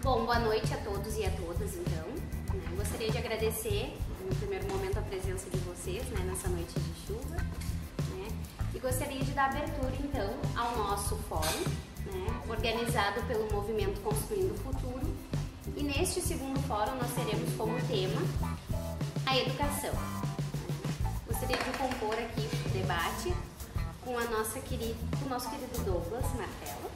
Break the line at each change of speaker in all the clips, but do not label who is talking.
Bom, boa noite a todos e a todas, então. Gostaria de agradecer, no primeiro momento, a presença de vocês, nessa noite de chuva. E gostaria de dar abertura, então, ao nosso fórum, organizado pelo Movimento Construindo o Futuro. E neste segundo fórum nós teremos como tema a educação. Gostaria de compor aqui o debate com o nosso querido Douglas Martella.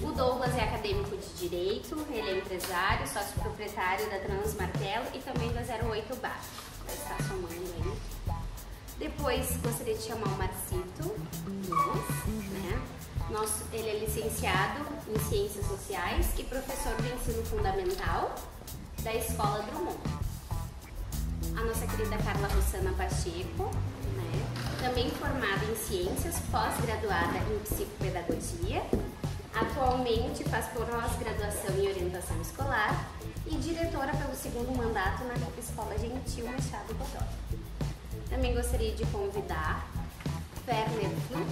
O Douglas é acadêmico de Direito, ele é empresário, sócio proprietário da Trans Martelo e também da 08 Bar. Vai estar somando aí. Depois gostaria de chamar o Marcito Nunes, ele é licenciado em Ciências Sociais e professor de Ensino Fundamental da Escola Drummond. A nossa querida Carla Rossana Pacheco, também formada em Ciências, pós-graduada em Psicopedagogia, atualmente faz pós-graduação em Orientação Escolar e diretora pelo segundo mandato na Escola Gentil Machado Godoy. Também gostaria de convidar Werner Fluch,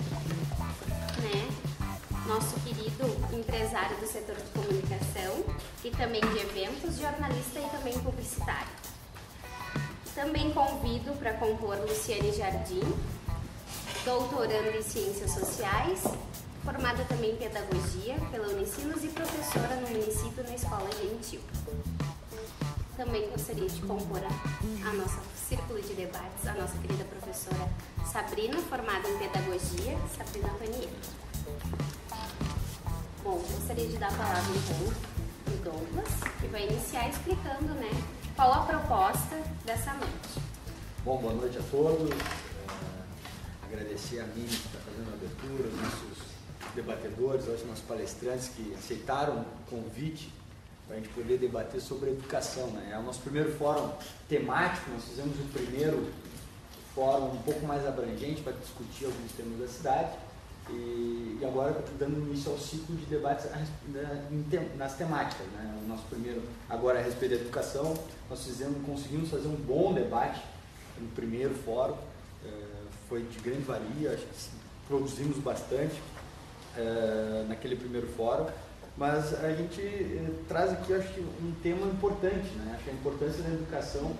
nosso querido empresário do setor de comunicação e também de eventos, jornalista e também publicitário. Também convido para compor Luciane Jardim, doutoranda em Ciências Sociais, formada também em Pedagogia pela Unicinos e professora no município na Escola Gentil. Também gostaria de compor a nossa círculo de debates, a nossa querida professora Sabrina, formada em Pedagogia, Sabrina Paniero. Bom, gostaria de dar a palavra então ao Douglas, que vai iniciar explicando qual a proposta dessa noite.
Bom, boa noite a todos. Agradecer a mim que está fazendo a abertura, os nossos debatedores, aos nossos palestrantes que aceitaram o convite para a gente poder debater sobre a educação. É o nosso primeiro fórum temático, nós fizemos o primeiro fórum um pouco mais abrangente para discutir alguns temas da cidade e agora dando início ao ciclo de debates nas temáticas. O nosso primeiro agora é a respeito da educação, nós conseguimos fazer um bom debate no primeiro fórum, foi de grande valia, acho que produzimos bastante naquele primeiro fórum. Mas a gente traz aqui, acho que, um tema importante, Acho que a importância da educação,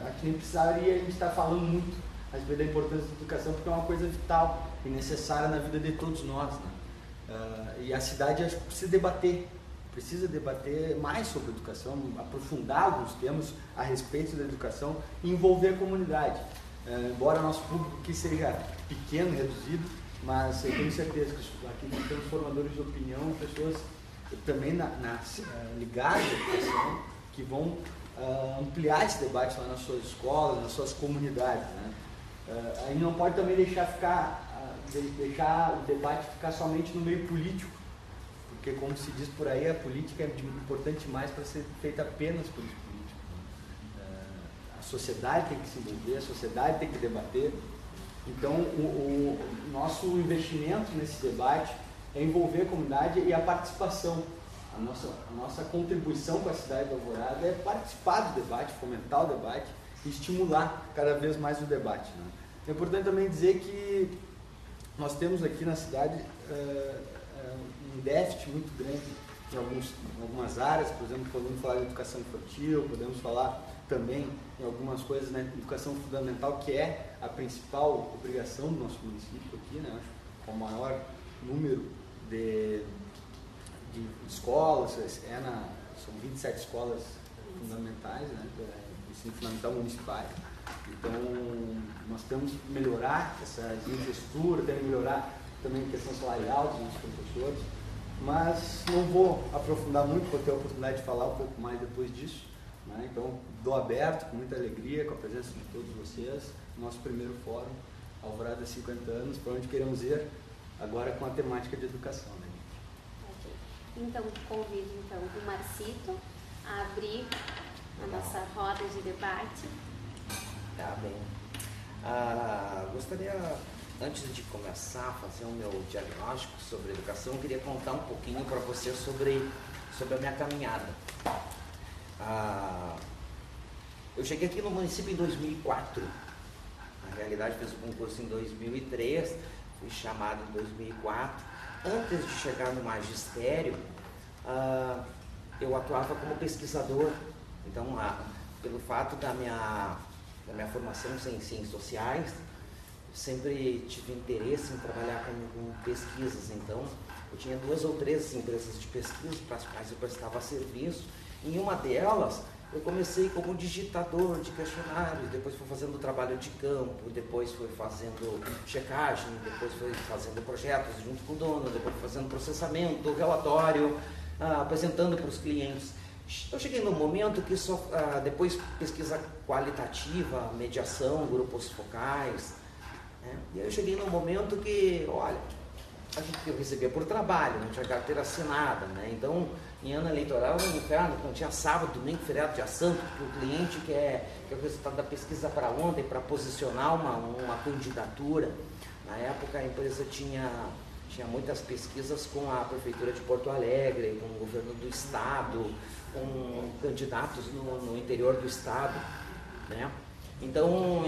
aqui nem precisaria a gente estar falando muito a respeito da importância da educação, porque é uma coisa vital e necessária na vida de todos nós, E a cidade, acho que precisa debater mais sobre a educação, aprofundar alguns temas a respeito da educação e envolver a comunidade. Embora nosso público aqui seja pequeno, reduzido, mas eu tenho certeza que aqui nós temos formadores de opinião, pessoas também ligadas à educação, que vão ampliar esse debate lá nas suas escolas, nas suas comunidades. Aí não pode também deixar o debate ficar somente no meio político, porque, como se diz por aí, a política é importante mais para ser feita apenas por políticos. A sociedade tem que se envolver, a sociedade tem que debater. Então, o nosso investimento nesse debate é envolver a comunidade e a participação. A nossa contribuição com a cidade de Alvorada é participar do debate, fomentar o debate e estimular cada vez mais o debate. É importante também dizer que nós temos aqui na cidade um déficit muito grande em algumas áreas, por exemplo, podemos falar de educação infantil, podemos falar também em algumas coisas na educação fundamental, que é a principal obrigação do nosso município aqui, Acho, com o maior número de escolas, são 27 escolas fundamentais, do ensino fundamental municipal. Então, nós temos que melhorar essa infraestrutura, temos que melhorar também a questão salarial dos nossos professores, mas não vou aprofundar muito, vou ter a oportunidade de falar um pouco mais depois disso. Então, dou aberto, com muita alegria, com a presença de todos vocês, nosso primeiro fórum, Alvorada 50 anos, para onde queremos ir, agora com a temática de educação.
Ok. Então, convido o Marcito a abrir a nossa roda de debate.
Tá bem. Gostaria, antes de começar a fazer o meu diagnóstico sobre educação, eu queria contar um pouquinho para você sobre a minha caminhada. Eu cheguei aqui no município em 2004, na realidade fiz o concurso em 2003, fui chamado em 2004. Antes de chegar no magistério, eu atuava como pesquisador. Então, pelo fato da minha formação em ciências sociais, sempre tive interesse em trabalhar com pesquisas. Então, eu tinha 2 ou 3 empresas de pesquisa para as quais eu prestava serviço. Em uma delas, eu comecei como digitador de questionários, depois fui fazendo trabalho de campo, depois fui fazendo checagem, depois fui fazendo projetos junto com o dono, depois fui fazendo processamento, relatório, apresentando para os clientes. Eu cheguei num momento que depois pesquisa qualitativa, mediação, grupos focais, né? E aí eu cheguei num momento que, olha, a gente eu recebia por trabalho, não tinha carteira assinada, né? Então, em ano eleitoral era um inferno, não tinha sábado, domingo, feriado, dia santo, porque o cliente quer o resultado da pesquisa para ontem, para posicionar uma candidatura. Na época a empresa tinha muitas pesquisas com a Prefeitura de Porto Alegre, com o governo do estado, com candidatos no interior do estado, né? Então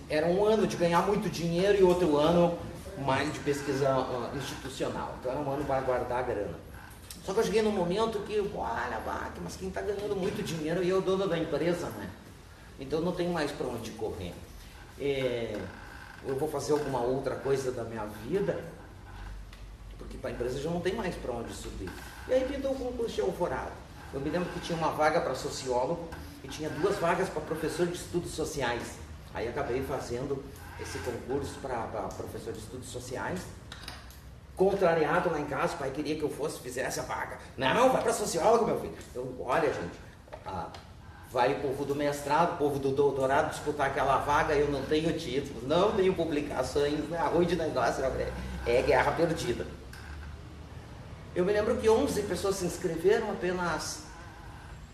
era um ano de ganhar muito dinheiro e outro ano mais de pesquisa institucional. Então era um ano para guardar a grana. Só que eu cheguei num momento que, olha, mas quem está ganhando muito dinheiro e eu, dono da empresa, né? Então não tenho mais para onde correr. Eu vou fazer alguma outra coisa da minha vida, porque para a empresa já não tem mais para onde subir. E aí pintou o concurso de Alvorada. Eu me lembro que tinha uma vaga para sociólogo e tinha 2 vagas para professor de estudos sociais. Aí acabei fazendo esse concurso para professor de estudos sociais. Contrariado lá em casa, o pai queria que eu fizesse a vaga. Não, vai para sociólogo, meu filho. Então, olha, gente, vai o povo do mestrado, o povo do doutorado disputar aquela vaga, eu não tenho títulos, não tenho publicações, né? Ruim de negócio, é guerra perdida. Eu me lembro que 11 pessoas se inscreveram, apenas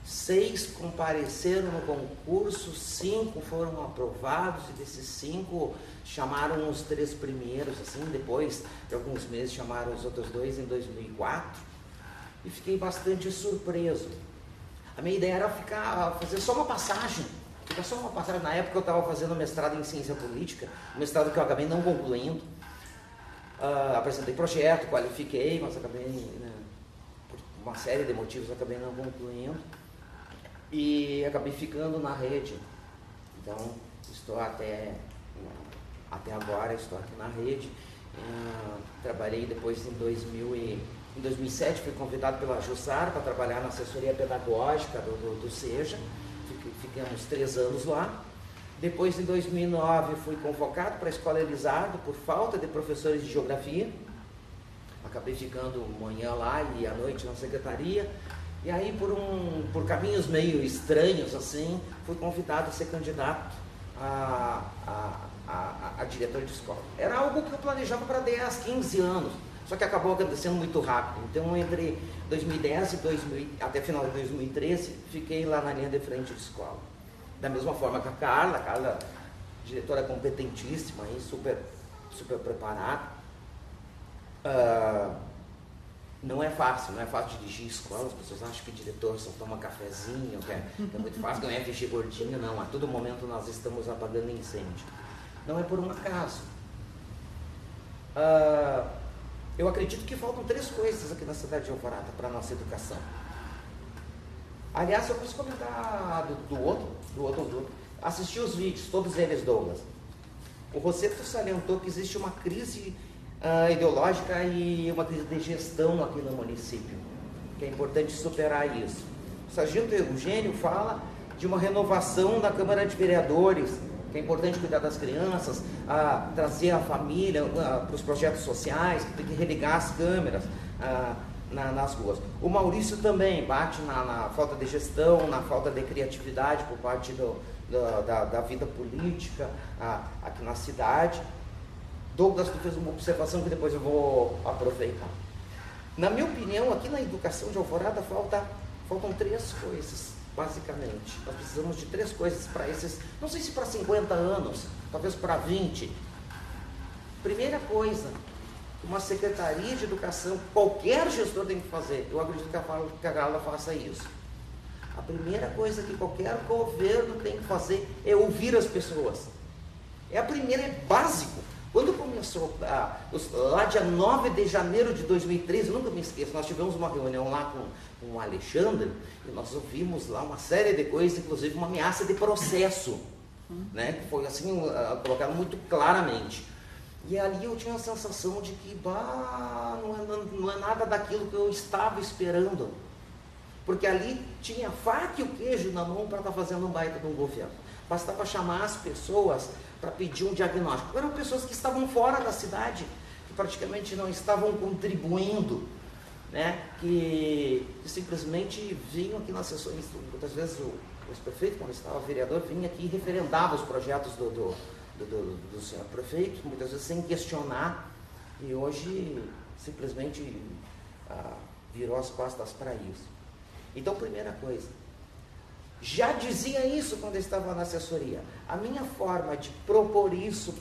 6 compareceram no concurso, 5 foram aprovados, e desses 5 chamaram os 3 primeiros, assim, depois de alguns meses chamaram os outros 2 em 2004, e fiquei bastante surpreso. A minha ideia era fazer só uma passagem, na época eu estava fazendo mestrado em ciência política, um mestrado que eu acabei não concluindo. Apresentei projeto, qualifiquei, mas acabei, né, por uma série de motivos, acabei não concluindo. E acabei ficando na rede. Então, estou até agora, estou aqui na rede. Trabalhei depois em 2007, fui convidado pela Jussar para trabalhar na assessoria pedagógica do SEJA. Ficamos 3 anos lá. Depois, em 2009, fui convocado para a Escola Elisardo por falta de professores de geografia. Acabei ficando manhã lá e à noite na secretaria. E aí, por caminhos meio estranhos, assim, fui convidado a ser candidato a diretor de escola. Era algo que eu planejava para 10, 15 anos, só que acabou acontecendo muito rápido. Então, entre 2010 e até final de 2013, fiquei lá na linha de frente de escola. Da mesma forma que a Carla, diretora competentíssima, aí, super preparada. Não é fácil dirigir escola, as pessoas acham que diretor só toma cafezinho, que é muito fácil ganhar FG gordinho, não, a todo momento nós estamos apagando incêndio. Não é por um acaso. Eu acredito que faltam 3 coisas aqui na cidade de Alvorada para a nossa educação. Aliás, eu posso comentar do outro. Assisti os vídeos, todos eles, Douglas. O Rosseto salientou que existe uma crise ideológica e uma crise de gestão aqui no município, que é importante superar isso. O sargento Eugênio fala de uma renovação da Câmara de Vereadores, que é importante cuidar das crianças, trazer a família para os projetos sociais, que tem que religar as câmeras nas ruas. O Maurício também bate na falta de gestão, na falta de criatividade por parte da vida política aqui na cidade. Douglas, tu fez uma observação que depois eu vou aproveitar. Na minha opinião, aqui na educação de Alvorada faltam 3 coisas, basicamente. Nós precisamos de 3 coisas para esses, não sei se para 50 anos, talvez para 20. Primeira coisa, uma secretaria de educação, qualquer gestor tem que fazer. Eu acredito que a Gala faça isso. A primeira coisa que qualquer governo tem que fazer é ouvir as pessoas. É básico. Quando começou, lá dia 9 de janeiro de 2013, eu nunca me esqueço, nós tivemos uma reunião lá com o Alexandre, e nós ouvimos lá uma série de coisas, inclusive uma ameaça de processo, né, que foi assim, colocado muito claramente. E ali eu tinha a sensação de que não é nada daquilo que eu estava esperando. Porque ali tinha faca e o queijo na mão para estar fazendo um baita de um governo. Bastava chamar as pessoas para pedir um diagnóstico. Eram pessoas que estavam fora da cidade, que praticamente não estavam contribuindo, né? Que simplesmente vinham aqui nas sessões, muitas vezes o prefeito, quando estava vereador, vinha aqui e referendava os projetos do senhor prefeito, muitas vezes sem questionar, e hoje simplesmente virou as costas para isso. Então, primeira coisa, já dizia isso quando eu estava na assessoria. A minha forma de propor isso,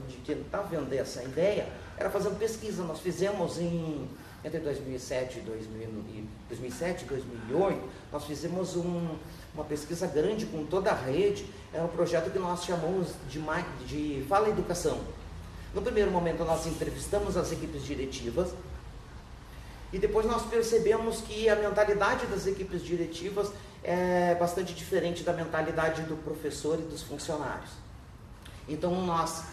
de tentar vender essa ideia, era fazendo pesquisa. Nós fizemos entre 2007 e 2008, nós fizemos uma pesquisa grande com toda a rede. Era um projeto que nós chamamos de Fala Educação. No primeiro momento, nós entrevistamos as equipes diretivas, e depois nós percebemos que a mentalidade das equipes diretivas é bastante diferente da mentalidade do professor e dos funcionários. Então nós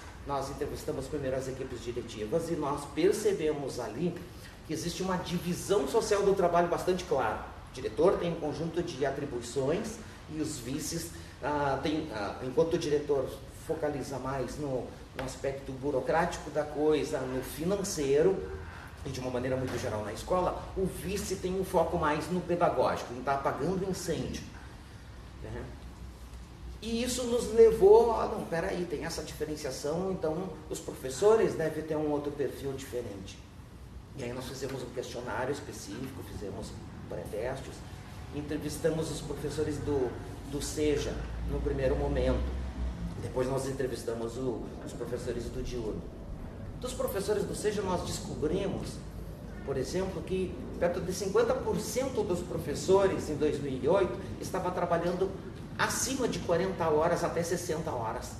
entrevistamos primeiro as equipes diretivas e nós percebemos ali que existe uma divisão social do trabalho bastante clara. O diretor tem um conjunto de atribuições e os vices, enquanto o diretor focaliza mais no aspecto burocrático da coisa, no financeiro, e de uma maneira muito geral na escola, o vice tem um foco mais no pedagógico, em estar apagando incêndio. Né? E isso nos levou não, peraí, tem essa diferenciação, então os professores devem ter um outro perfil diferente. E aí nós fizemos um questionário específico, fizemos pré-testes, entrevistamos os professores do SEJA no primeiro momento, depois nós entrevistamos os professores do diurno. Dos professores do SEJA nós descobrimos, por exemplo, que perto de 50% dos professores em 2008 estavam trabalhando acima de 40 horas até 60 horas.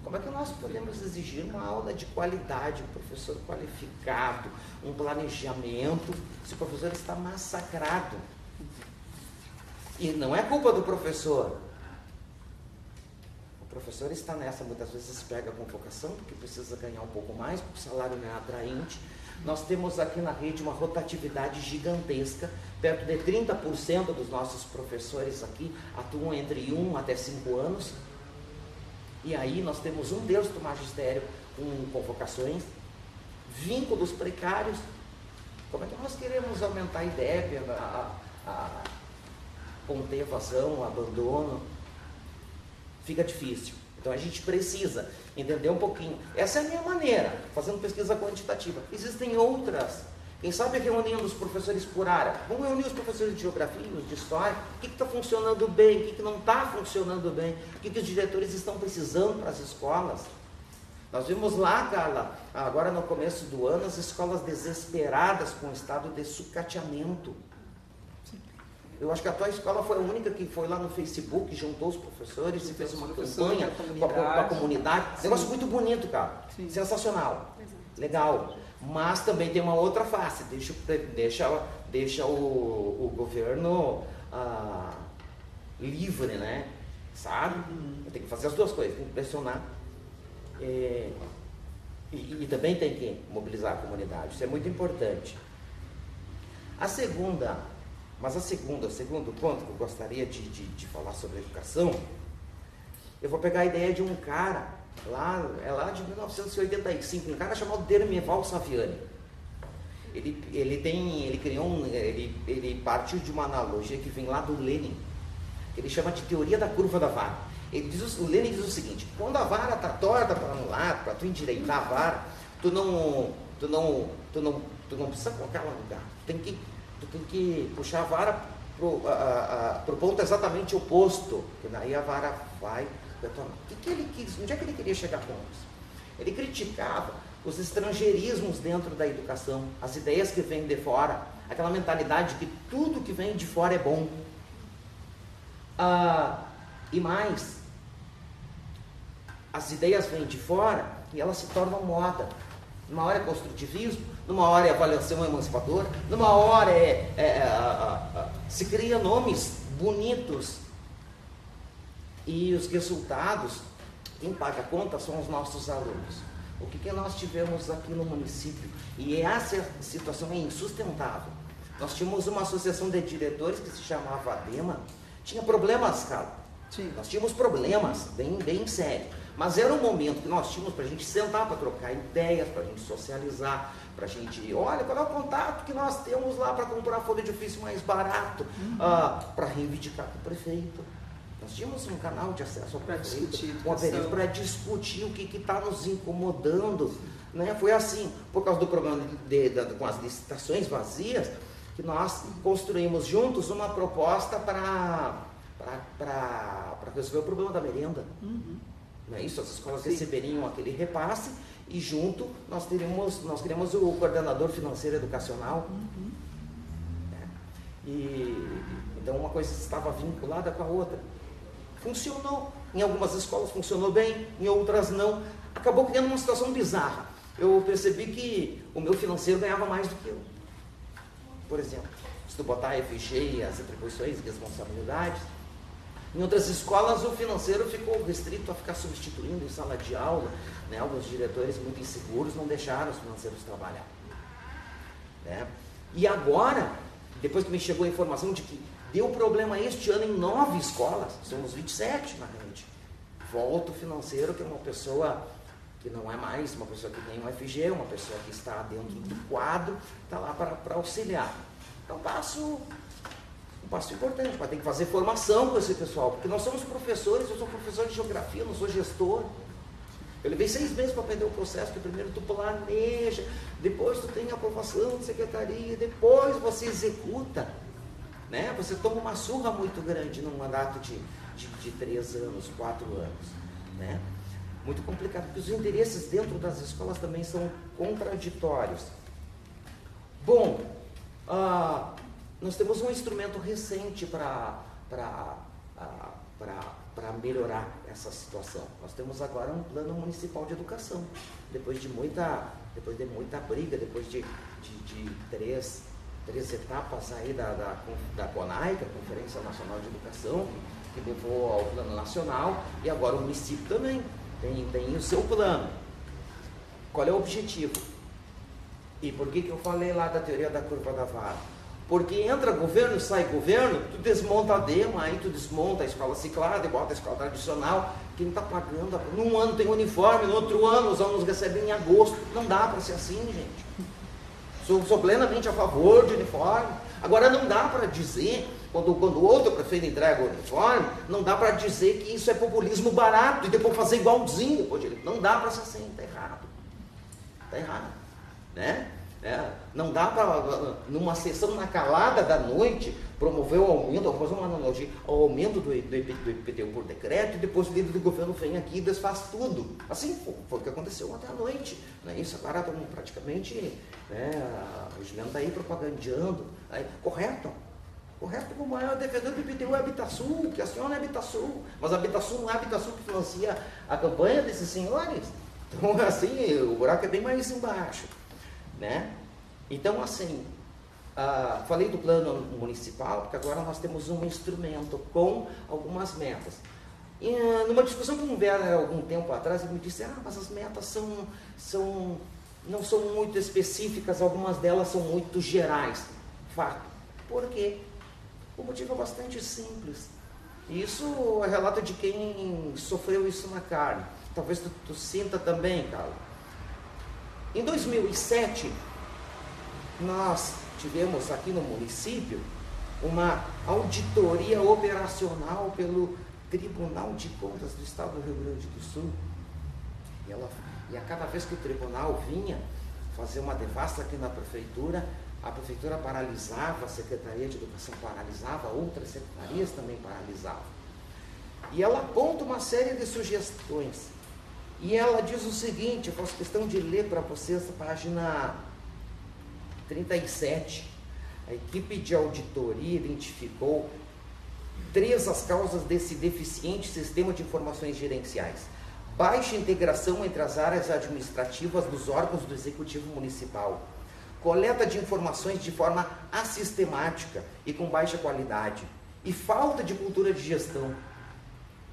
Como é que nós podemos exigir uma aula de qualidade, um professor qualificado, um planejamento, se o professor está massacrado? E não é culpa do professor. O professor está nessa, muitas vezes pega a convocação, porque precisa ganhar um pouco mais, porque o salário não é atraente. Nós temos aqui na rede uma rotatividade gigantesca, perto de 30% dos nossos professores aqui atuam entre 1 até 5 anos. E aí nós temos 1/3 do magistério com convocações, vínculos precários. Como é que nós queremos aumentar a IDEB, a conter evasão, o abandono? Fica difícil. Então a gente precisa entender um pouquinho. Essa é a minha maneira, fazendo pesquisa quantitativa. Existem outras. Quem sabe reunindo os professores por área. Vamos reunir os professores de geografia, os de história. O que está funcionando bem, o que não está funcionando bem, o que os diretores estão precisando para as escolas. Nós vimos lá, Carla, agora no começo do ano, as escolas desesperadas com o estado de sucateamento. Eu acho que a tua escola foi a única que foi lá no Facebook, juntou os professores e fez uma campanha com a comunidade. Sim. Negócio muito bonito, cara. Sim. Sensacional. Exato. Legal. Mas também tem uma outra face. Deixa o governo livre, né? Sabe? Tem que fazer as duas coisas. Tem que pressionar. E também tem que mobilizar a comunidade. Isso é muito importante. O segundo ponto que eu gostaria de falar sobre a educação, eu vou pegar a ideia de um cara, lá de 1985, um cara chamado Dermeval Saviani. Ele partiu de uma analogia que vem lá do Lenin, que ele chama de teoria da curva da vara. O Lenin diz o seguinte: quando a vara está torta para um lado, para tu endireitar a vara, tu não precisa colocar ela no lugar. Tu tem que puxar a vara pro ponto exatamente oposto, que daí a vara vai retornar. Onde é que ele queria chegar com isso? Ele criticava os estrangeirismos dentro da educação, as ideias que vêm de fora, aquela mentalidade que tudo que vem de fora é bom. E mais, as ideias vêm de fora e elas se tornam moda. Numa hora é construtivismo, numa hora é avaliação emancipadora, numa hora se cria nomes bonitos. E os resultados, quem paga a conta são os nossos alunos. O que nós tivemos aqui no município, e essa situação é insustentável. Nós tínhamos uma associação de diretores que se chamava ADEMA, tinha problemas, cara.
Sim.
Nós tínhamos problemas bem sérios. Mas era um momento que nós tínhamos para a gente sentar, para trocar ideias, para a gente socializar, para a gente, olha, qual é o contato que nós temos lá para comprar folha de ofício mais barato, para reivindicar com o prefeito. Nós tínhamos um canal de acesso ao prefeito, para discutir o que está nos incomodando. Né? Foi assim, por causa do problema com as licitações vazias, que nós construímos juntos uma proposta para resolver o problema da merenda. Não é isso? As escolas receberiam aquele repasse e junto nós queríamos o coordenador financeiro educacional. Então uma coisa estava vinculada com a outra. Funcionou. Em algumas escolas funcionou bem, em outras não. Acabou criando uma situação bizarra. Eu percebi que o meu financeiro ganhava mais do que eu. Por exemplo, se tu botar a FG e as atribuições e responsabilidades, em outras escolas o financeiro ficou restrito a ficar substituindo em sala de aula, né? Alguns diretores muito inseguros não deixaram os financeiros trabalhar. Né? E agora, depois que me chegou a informação de que deu problema este ano em 9 escolas, somos 27 na rede, volta o financeiro, que é uma pessoa que não é mais uma pessoa que tem um FG, uma pessoa que está dentro do quadro, está lá para auxiliar. Então um passo importante, mas tem que fazer formação com esse pessoal, porque nós somos professores, eu sou professor de geografia, não sou gestor. Eu levei 6 meses para aprender o processo, que primeiro tu planeja, depois tu tem a aprovação de secretaria, depois você executa. Né? Você toma uma surra muito grande num mandato de 3 anos, 4 anos. Né? Muito complicado, porque os interesses dentro das escolas também são contraditórios. Bom, nós temos um instrumento recente para melhorar essa situação. Nós temos agora um plano municipal de educação. Depois de muita briga, depois de 3 etapas aí da CONAI, que é a Conferência Nacional de Educação, que levou ao plano nacional, e agora o município também tem o seu plano. Qual é o objetivo? E por que eu falei lá da teoria da curva da vara? Porque entra governo e sai governo, tu desmonta a DEMA, aí tu desmonta a escola ciclada e bota a escola tradicional. Quem está pagando? Num ano tem uniforme, no outro ano os alunos recebem em agosto. Não dá para ser assim, gente. Sou plenamente a favor de uniforme. Agora não dá para dizer, quando outro prefeito entrega o uniforme, não dá para dizer que isso é populismo barato e depois fazer igualzinho depois de ele. Não dá para ser assim, está errado. Está errado. Né? Não dá para, numa sessão na calada da noite, promover o aumento, vou fazer uma analogia, o aumento do IPTU por decreto, e depois o líder do governo vem aqui e desfaz tudo. Assim foi o que aconteceu ontem à noite. Né? Isso agora estamos praticamente, o Juliano está aí propagandeando. Correto, como é o defensor do IPTU é a Habitasul, que aciona a Habitasul, mas a Habitasul não é a Habitasul que financia a campanha desses senhores. Então, assim, o buraco é bem mais embaixo. Né? Então, assim, falei do plano municipal, porque agora nós temos um instrumento com algumas metas. E, numa discussão com o Vera algum tempo atrás, ele me disse, mas as metas não são muito específicas, algumas delas são muito gerais. Fato. Por quê? O motivo é bastante simples. Isso é relato de quem sofreu isso na carne. Talvez tu sinta também, Carlos. Em 2007, nós tivemos aqui no município uma auditoria operacional pelo Tribunal de Contas do Estado do Rio Grande do Sul. E a cada vez que o tribunal vinha fazer uma devassa aqui na prefeitura, a prefeitura paralisava, a Secretaria de Educação paralisava, outras secretarias também paralisavam. E ela aponta uma série de sugestões. E ela diz o seguinte, eu faço questão de ler para vocês a página 37. A equipe de auditoria identificou 3 as causas desse deficiente sistema de informações gerenciais. baixa integração entre as áreas administrativas dos órgãos do Executivo Municipal, coleta de informações de forma assistemática e com baixa qualidade, e falta de cultura de gestão.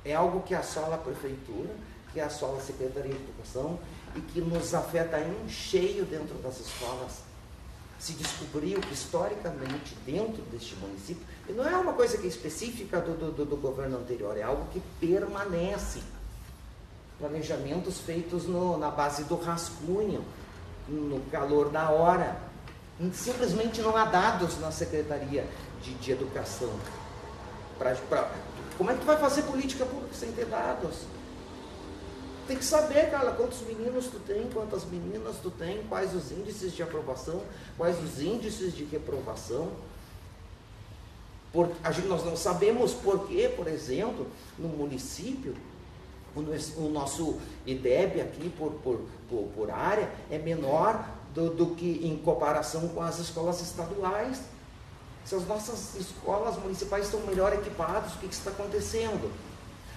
É algo que assola a Prefeitura, que assola a Secretaria de Educação e que nos afeta em cheio dentro das escolas. Se descobriu que, historicamente, dentro deste município, e não é uma coisa que é específica do governo anterior, é algo que permanece. Planejamentos feitos na base do rascunho, no calor da hora. Simplesmente não há dados na Secretaria de Educação. Como é que tu vai fazer política pública sem ter dados? Tem que saber, cara, quantos meninos tu tem, quantas meninas tu tem, quais os índices de aprovação, quais os índices de reprovação. Nós não sabemos por que, por exemplo, no município, o nosso IDEB aqui por área é menor do que em comparação com as escolas estaduais. Se as nossas escolas municipais estão melhor equipadas, o que está acontecendo?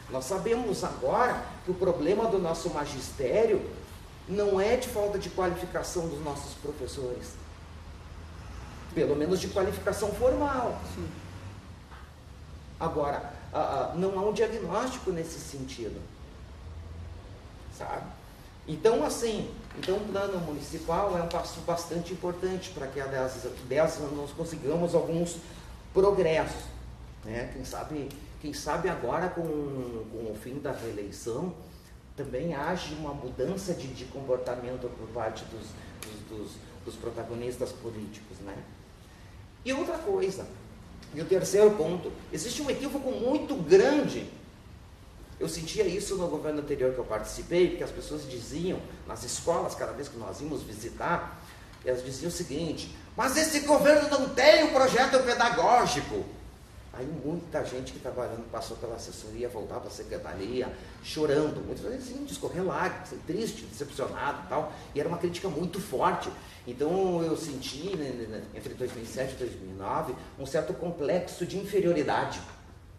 Nós sabemos agora que o problema do nosso magistério não é de falta de qualificação dos nossos professores, pelo menos de qualificação formal. Sim. Agora, não há um diagnóstico nesse sentido, sabe? Então, assim, o plano municipal é um passo bastante importante para que a 10 anos nós consigamos alguns progressos, né? Quem sabe agora, com o fim da reeleição, também haja uma mudança de comportamento por parte dos protagonistas políticos, né? E outra coisa, e o terceiro ponto, existe um equívoco muito grande. Eu sentia isso no governo anterior que eu participei, porque as pessoas diziam nas escolas, cada vez que nós íamos visitar, elas diziam o seguinte: mas esse governo não tem um projeto pedagógico. Aí muita gente que trabalhando passou pela assessoria, voltava para a secretaria, chorando, muitas vezes assim, discorrer lágrimas, triste, decepcionado e tal, e era uma crítica muito forte. Então eu senti, entre 2007 e 2009, um certo complexo de inferioridade,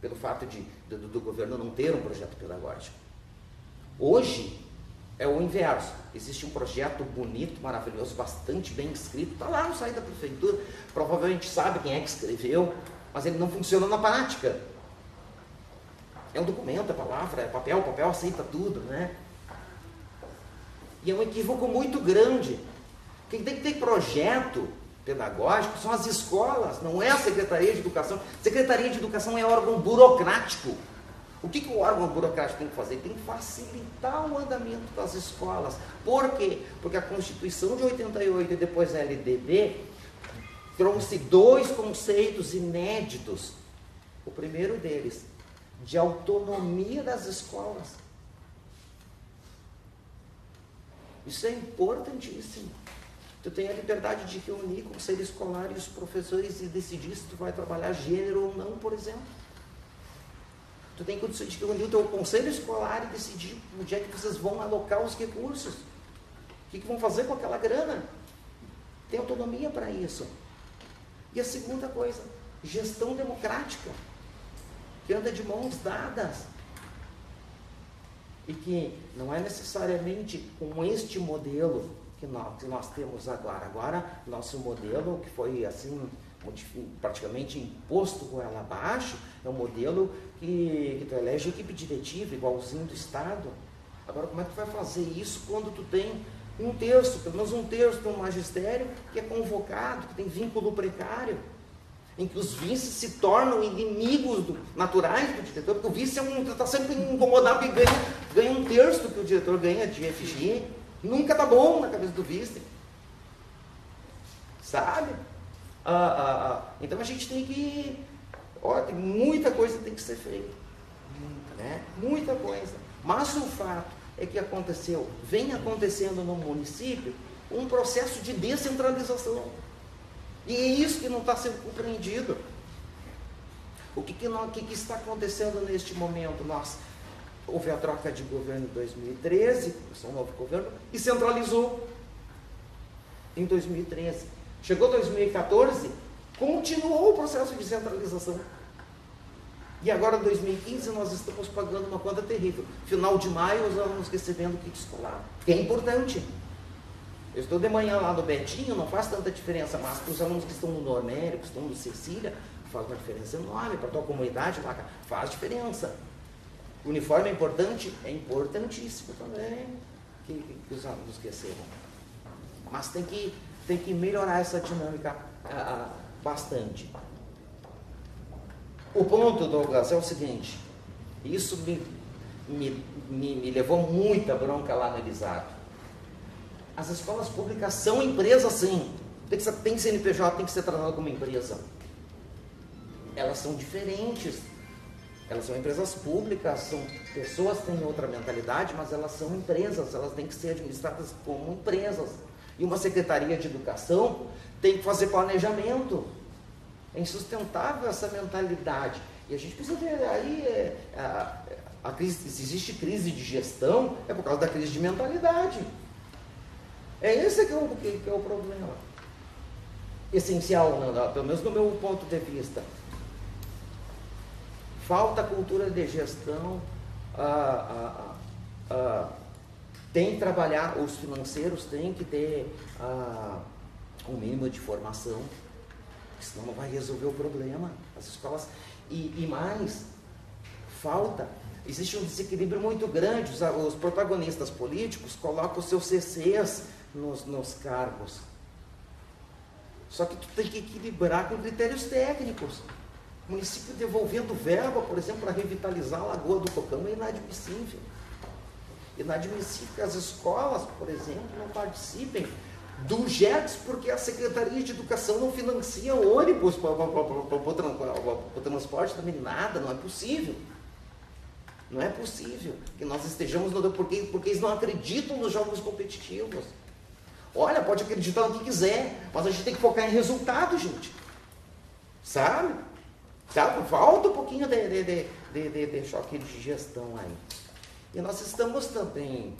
pelo fato do governo não ter um projeto pedagógico. Hoje é o inverso. Existe um projeto bonito, maravilhoso, bastante bem escrito, está lá no site da prefeitura, provavelmente sabe quem é que escreveu, mas ele não funciona na prática. É um documento, é palavra, é papel, o papel aceita tudo, né? E é um equívoco muito grande. Quem tem que ter projeto pedagógico são as escolas, não é a Secretaria de Educação. Secretaria de Educação é órgão burocrático. O que o órgão burocrático tem que fazer? Tem que facilitar o andamento das escolas. Por quê? Porque a Constituição de 88 e depois a LDB trouxe dois conceitos inéditos. O primeiro deles, de autonomia das escolas. Isso é importantíssimo. Tu tem a liberdade de reunir o conselho escolar e os professores e decidir se tu vai trabalhar gênero ou não, por exemplo. Tu tem condições de reunir o teu conselho escolar e decidir onde é que vocês vão alocar os recursos. O que vão fazer com aquela grana. Tem autonomia para isso. E a segunda coisa, gestão democrática, que anda de mãos dadas. E que não é necessariamente com este modelo que nós temos agora. Agora, nosso modelo, que foi assim, praticamente imposto com ela abaixo, é um modelo que tu elege equipe diretiva, igualzinho do Estado. Agora, como é que tu vai fazer isso quando tu tem pelo menos um terço do magistério que é convocado, que tem vínculo precário, em que os vices se tornam inimigos naturais do diretor, porque o vice está sempre incomodado porque ganha um terço do que o diretor ganha de FGI, nunca está bom na cabeça do vice, sabe? Então a gente tem que, tem muita coisa que tem que ser feita, né? Muita coisa, mas o fato é que vem acontecendo no município um processo de descentralização. E é isso que não está sendo compreendido. O que está acontecendo neste momento? Houve a troca de governo em 2013, começou um novo governo, e centralizou em 2013. Chegou 2014, continuou o processo de centralização. E agora, em 2015, nós estamos pagando uma conta terrível. Final de maio, os alunos recebendo kit escolar, que é importante. Eu estou de manhã lá no Betinho, não faz tanta diferença, mas para os alunos que estão no Normérico, que estão no Cecília, faz uma diferença enorme. Para a tua comunidade lá, faz diferença. O uniforme é importante? É importantíssimo também que os alunos recebam. Mas tem que melhorar essa dinâmica bastante. O ponto, Douglas, é o seguinte, isso me levou muita bronca lá no Elisato. As escolas públicas são empresas, sim. Tem CNPJ, tem que ser tratado como empresa. Elas são diferentes. Elas são empresas públicas, são pessoas que têm outra mentalidade, mas elas são empresas, elas têm que ser administradas como empresas. E uma secretaria de educação tem que fazer planejamento. É insustentável essa mentalidade. E a gente precisa ver aí, se existe crise de gestão, é por causa da crise de mentalidade. É esse que é o problema. Essencial, pelo menos no meu ponto de vista. Falta cultura de gestão, tem que trabalhar, os financeiros têm que ter um mínimo de formação, senão não vai resolver o problema. As escolas, e mais, existe um desequilíbrio muito grande, os protagonistas políticos colocam os seus CCs nos cargos. Só que tu tem que equilibrar com critérios técnicos. O município devolvendo verba, por exemplo, para revitalizar a Lagoa do Cocão é inadmissível. Inadmissível que as escolas, por exemplo, não participem do GETS porque a Secretaria de Educação não financia ônibus para o transporte da meninada. Não é possível. Não é possível que nós estejamos porque eles não acreditam nos jogos competitivos. Olha, pode acreditar no que quiser, mas a gente tem que focar em resultado, gente. Sabe? Falta um pouquinho de choque de gestão aí. E nós estamos também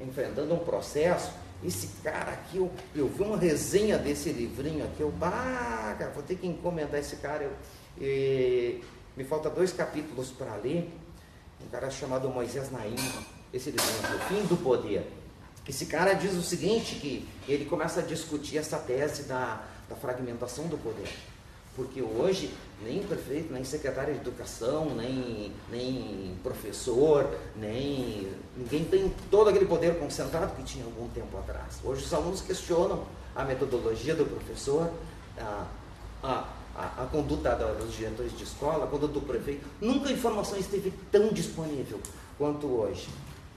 enfrentando um processo. Esse cara aqui, eu vi uma resenha desse livrinho aqui, cara, vou ter que encomendar esse cara. Me falta 2 capítulos para ler. Um cara chamado Moisés Naim, esse livrinho aqui, O Fim do Poder. Esse cara diz o seguinte, que ele começa a discutir essa tese da fragmentação do poder. Porque hoje, nem prefeito, nem secretário de educação, nem professor, ninguém tem todo aquele poder concentrado que tinha algum tempo atrás. Hoje os alunos questionam a metodologia do professor, a conduta dos diretores de escola, a conduta do prefeito. Nunca a informação esteve tão disponível quanto hoje.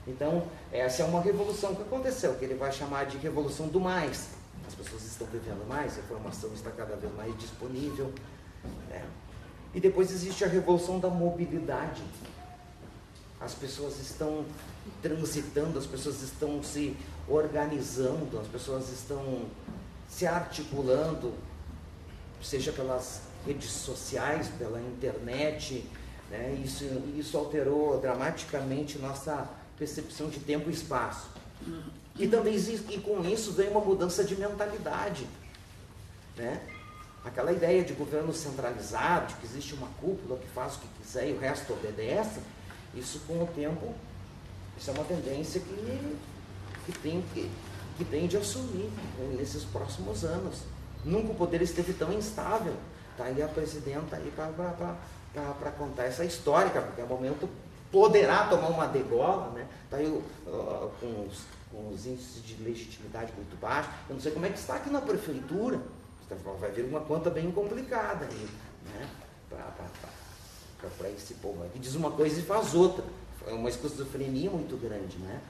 Então, essa é uma revolução que aconteceu, que ele vai chamar de revolução do mais. As pessoas estão vivendo mais, a informação está cada vez mais disponível. Né? E depois existe a revolução da mobilidade. As pessoas estão transitando, as pessoas estão se organizando, as pessoas estão se articulando, seja pelas redes sociais, pela internet. Né? Isso alterou dramaticamente nossa percepção de tempo e espaço. E também e com isso vem uma mudança de mentalidade. Né? Aquela ideia de governo centralizado, de que existe uma cúpula que faz o que quiser e o resto obedece, isso com o tempo, isso é uma tendência que tende a assumir nesses próximos anos. Nunca o poder esteve tão instável. Está aí a presidenta aí para contar essa história, porque é um momento poderá tomar uma degola, né? Está aí com os índices de legitimidade muito baixos. Eu não sei como é que está aqui na prefeitura. Vai vir uma conta bem complicada aí, né? Para esse povo aqui. Diz uma coisa e faz outra. É uma esquizofrenia muito grande, né?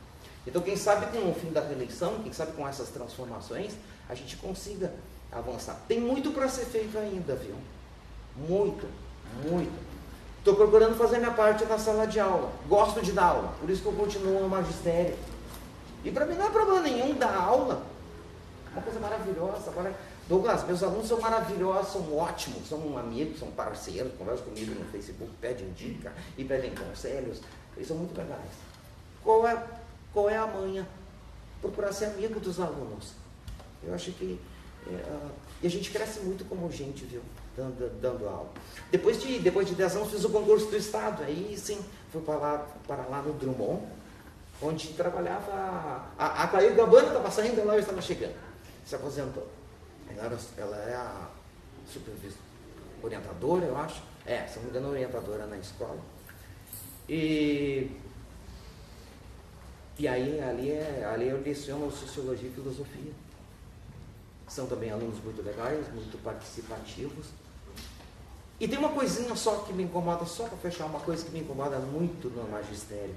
Então, quem sabe com o fim da reeleição, quem sabe com essas transformações, a gente consiga avançar. Tem muito para ser feito ainda, viu? Muito, muito. Estou procurando fazer minha parte na sala de aula. Gosto de dar aula, por isso que eu continuo no magistério. E para mim não é problema nenhum dar aula. Uma coisa maravilhosa. Douglas, meus alunos são maravilhosos, são ótimos, são amigos, são parceiros, conversam comigo no Facebook, pedem dica e pedem conselhos. Eles são muito legais. Qual é a manha? Procurar ser amigo dos alunos. Eu acho que E a gente cresce muito como gente, viu? Dando aula. Depois de 10 anos fiz o concurso do Estado, aí sim, fui para lá no Drummond, onde trabalhava a Clair Gabana, estava saindo, ela estava chegando, se aposentou. Ela é a orientadora, eu acho, se não me engano, orientadora na escola. E aí ali eu leciono Sociologia e Filosofia. São também alunos muito legais, muito participativos. E tem uma coisinha só que me incomoda, só para fechar, uma coisa que me incomoda muito no magistério.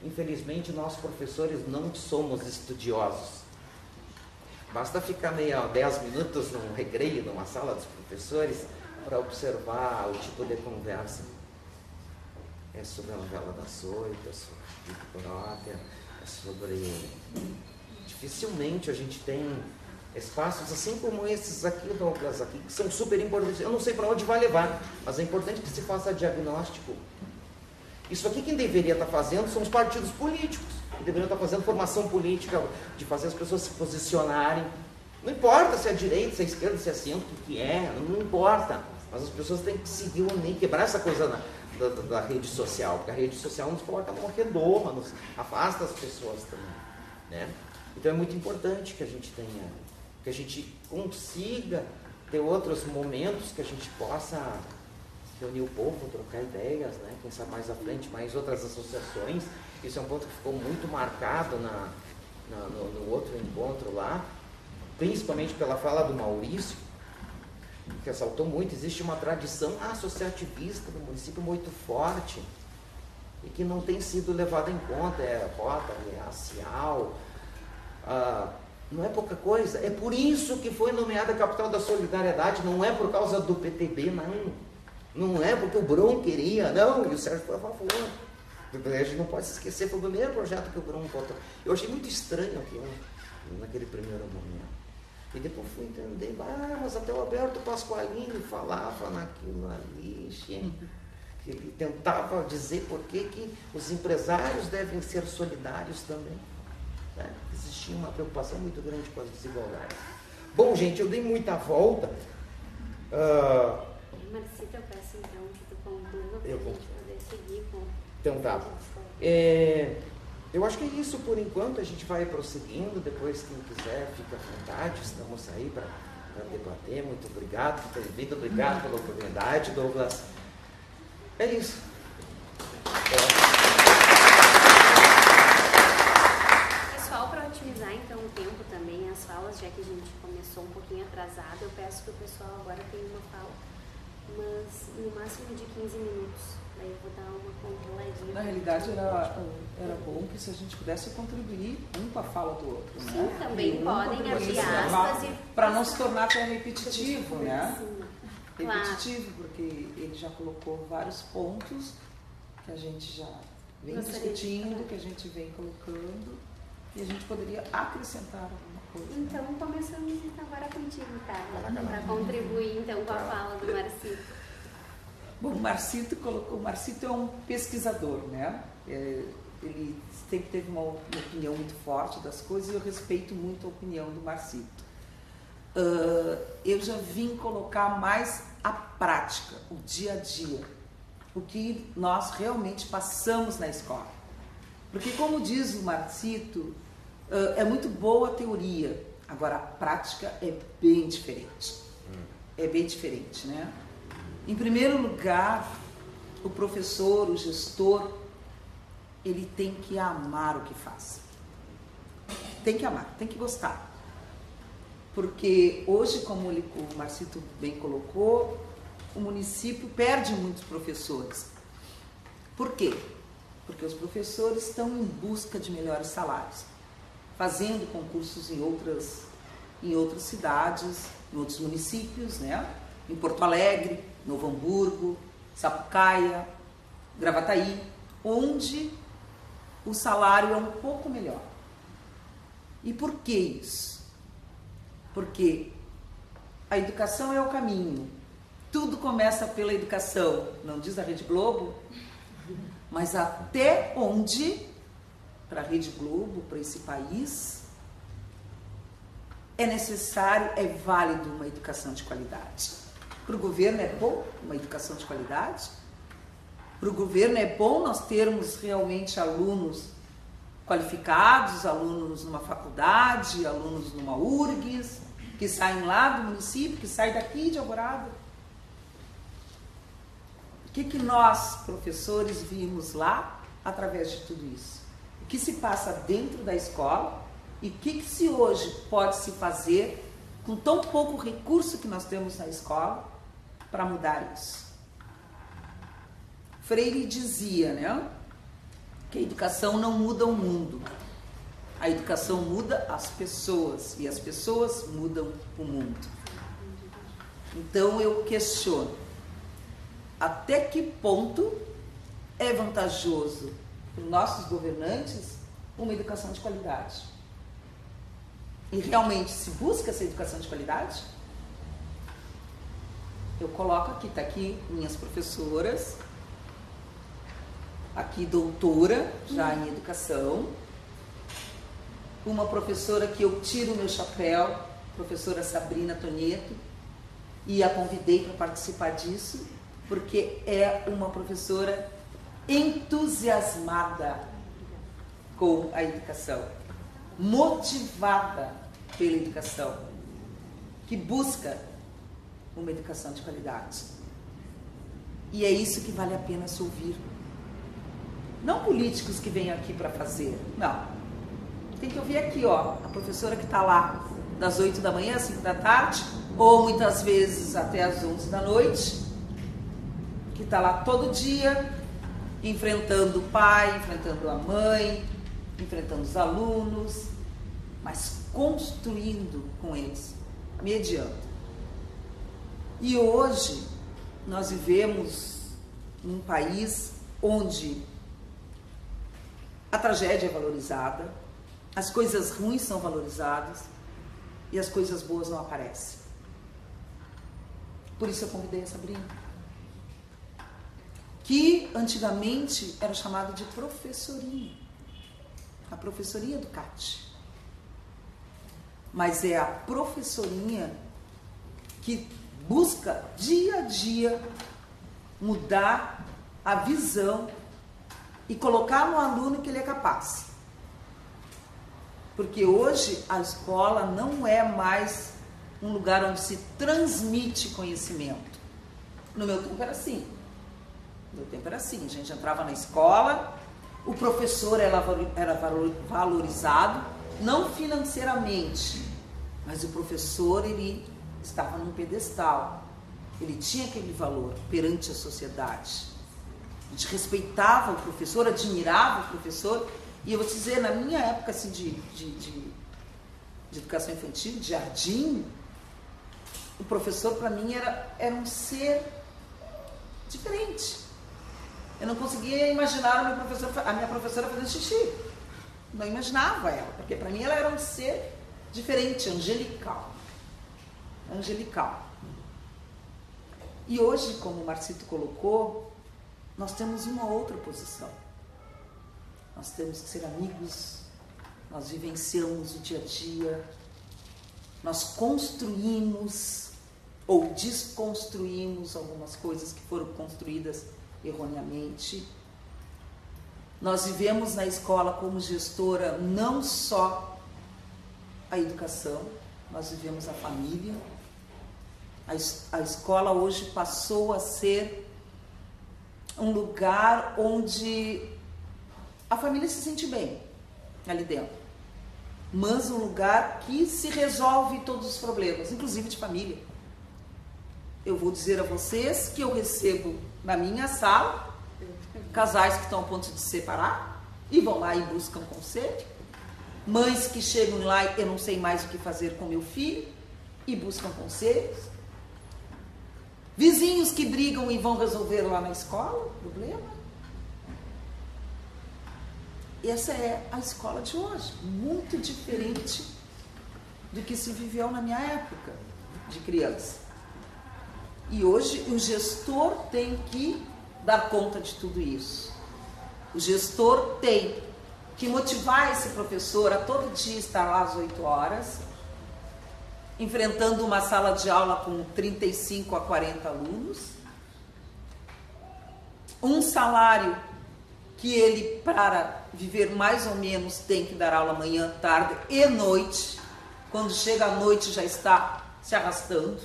Infelizmente, nós professores não somos estudiosos. Basta ficar 10 minutos num recreio, numa sala dos professores, para observar o tipo de conversa. É sobre a novela das 8, é sobre Big Brother, é sobre... Dificilmente a gente tem espaços assim como esses aqui, Douglas, aqui, que são super importantes. Eu não sei para onde vai levar, mas é importante que se faça diagnóstico. Isso aqui quem deveria estar fazendo são os partidos políticos, que deveriam estar fazendo formação política, de fazer as pessoas se posicionarem. Não importa se é direita, se é esquerda, se é centro, o que é, não importa. Mas as pessoas têm que se unir, quebrar essa coisa da rede social, porque a rede social nos coloca numa redoma, nos afasta as pessoas também, né? Então é muito importante que a gente tenha, que a gente consiga ter outros momentos que a gente possa reunir o povo, trocar ideias, né? Quem sabe mais à frente, mais outras associações. Isso é um ponto que ficou muito marcado no outro encontro lá, principalmente pela fala do Maurício, que ressaltou muito. Existe uma tradição associativista no município muito forte e que não tem sido levada em conta. É rota, é racial, não é pouca coisa. É por isso que foi nomeada a capital da solidariedade, não é por causa do PTB, não é porque o Brum queria, não, e o Sérgio foi a favor. A gente não pode se esquecer, foi o primeiro projeto que o Brum votou. Eu achei muito estranho aquilo, naquele primeiro momento. E depois fui entender, mas até o Alberto Pasqualini falava naquilo ali, ele tentava dizer por que os empresários devem ser solidários também. Né? Existia uma preocupação muito grande com as desigualdades. Bom, gente, eu dei muita volta.
Marcita, eu peço então que tu conclua para a gente poder seguir com...
Então tá. Eu acho que é isso por enquanto, a gente vai prosseguindo, depois quem quiser fica à vontade, estamos aí para debater. Muito obrigado por ter vindo, obrigado pela oportunidade, Douglas. É isso.
Pessoal, para otimizar então o tempo também, as falas, já que a gente começou um pouquinho atrasado, eu peço que o pessoal agora tenha uma fala, mas no máximo de 15 minutos. Daí eu vou dar uma controladinha.
Na realidade, era bom que se a gente pudesse contribuir um com a fala do outro, né?
Sim, também podem abrir aspas
para não se tornar tão repetitivo, né?
Sim,
repetitivo, porque ele já colocou vários pontos que a gente já vem discutindo, que a gente vem colocando, e a gente poderia acrescentar alguma coisa.
Então, né? Começamos então agora contigo, Carla, para contribuir então com a fala do Marcito.
Bom, o Marcito é um pesquisador, né? Ele sempre teve uma opinião muito forte das coisas e eu respeito muito a opinião do Marcito. Eu já vim colocar mais a prática, o dia a dia, o que nós realmente passamos na escola. Porque, como diz o Marcito, é muito boa a teoria, agora a prática é bem diferente. É bem diferente, né? Em primeiro lugar, o professor, o gestor, ele tem que amar o que faz. Tem que amar, tem que gostar. Porque hoje, como o Marcito bem colocou, o município perde muitos professores. Por quê? Porque os professores estão em busca de melhores salários, fazendo concursos em outras cidades, em outros municípios, né? Em Porto Alegre, Novo Hamburgo, Sapucaia, Gravataí, onde o salário é um pouco melhor. E por que isso? Porque a educação é o caminho. Tudo começa pela educação, não diz a Rede Globo? Mas até onde, para a Rede Globo, para esse país, é necessário, é válido uma educação de qualidade. Para o governo é bom uma educação de qualidade? Para o governo é bom nós termos realmente alunos qualificados, alunos numa faculdade, alunos numa URGS, que saem lá do município, que saem daqui de Alvorada? O que nós, professores, vimos lá através de tudo isso? O que se passa dentro da escola e o que se hoje pode se fazer com tão pouco recurso que nós temos na escola para mudar isso? Freire dizia, né, que a educação não muda o mundo, a educação muda as pessoas e as pessoas mudam o mundo. Então eu questiono, até que ponto é vantajoso para os nossos governantes uma educação de qualidade? E realmente se busca essa educação de qualidade? Eu coloco aqui, está aqui minhas professoras, aqui doutora já em educação, uma professora que eu tiro o meu chapéu, professora Sabrina Tonieto, e a convidei para participar disso, porque é uma professora entusiasmada com a educação, motivada pela educação, que busca uma educação de qualidade. E é isso que vale a pena se ouvir. Não políticos que vêm aqui para fazer, não. Tem que ouvir aqui, ó, a professora que está lá das 8 da manhã às 5 da tarde, ou muitas vezes até às 11 da noite, que está lá todo dia, enfrentando o pai, enfrentando a mãe, enfrentando os alunos, mas construindo com eles, mediando. E hoje nós vivemos num país onde a tragédia é valorizada, as coisas ruins são valorizadas e as coisas boas não aparecem. Por isso eu convidei a Sabrina, que antigamente era chamada de professorinha, a professorinha do CAT. Mas é a professorinha que busca dia a dia mudar a visão e colocar no aluno que ele é capaz. Porque hoje a escola não é mais um lugar onde se transmite conhecimento. No meu tempo era assim. No meu tempo era assim. A gente entrava na escola, o professor era valorizado, não financeiramente, mas o professor, ele estava num pedestal. Ele tinha aquele valor perante a sociedade. A gente respeitava o professor, admirava o professor. E eu vou te dizer, na minha época assim, de educação infantil, de jardim, o professor para mim era um ser diferente. Eu não conseguia imaginar a minha professora fazendo xixi. Não imaginava ela, porque para mim ela era um ser diferente, angelical. Angelical. E hoje, como o Marcito colocou, nós temos uma outra posição. Nós temos que ser amigos, nós vivenciamos o dia a dia, nós construímos ou desconstruímos algumas coisas que foram construídas erroneamente. Nós vivemos na escola como gestora não só a educação, nós vivemos a família. A escola hoje passou a ser um lugar onde a família se sente bem ali dentro, mas um lugar que se resolve todos os problemas, inclusive de família. Eu vou dizer a vocês que eu recebo na minha sala casais que estão a ponto de se separar e vão lá e buscam conselho, mães que chegam lá e eu não sei mais o que fazer com meu filho e buscam conselhos, vizinhos que brigam e vão resolver lá na escola o problema. Essa é a escola de hoje, muito diferente do que se viveu na minha época de criança. E hoje o gestor tem que dar conta de tudo isso. O gestor tem que motivar esse professor a todo dia estar lá às 8 horas, enfrentando uma sala de aula com 35 a 40 alunos, um salário que ele, para viver mais ou menos, tem que dar aula manhã, tarde e noite. Quando chega à noite já está se arrastando,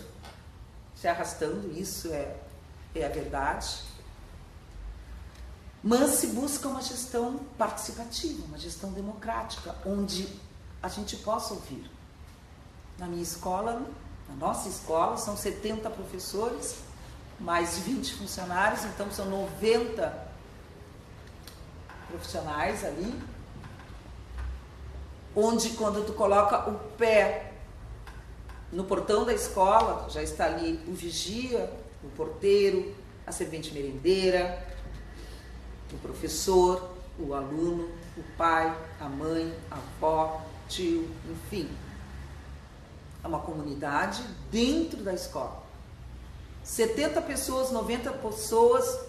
isso é a verdade. Mas se busca uma gestão participativa, uma gestão democrática, onde a gente possa ouvir. Na minha escola, na nossa escola, são 70 professores, mais de 20 funcionários, então são 90 profissionais ali, onde quando tu coloca o pé no portão da escola, já está ali o vigia, o porteiro, a servente merendeira, o professor, o aluno, o pai, a mãe, a avó, tio, enfim. É uma comunidade dentro da escola. 70 pessoas, 90 pessoas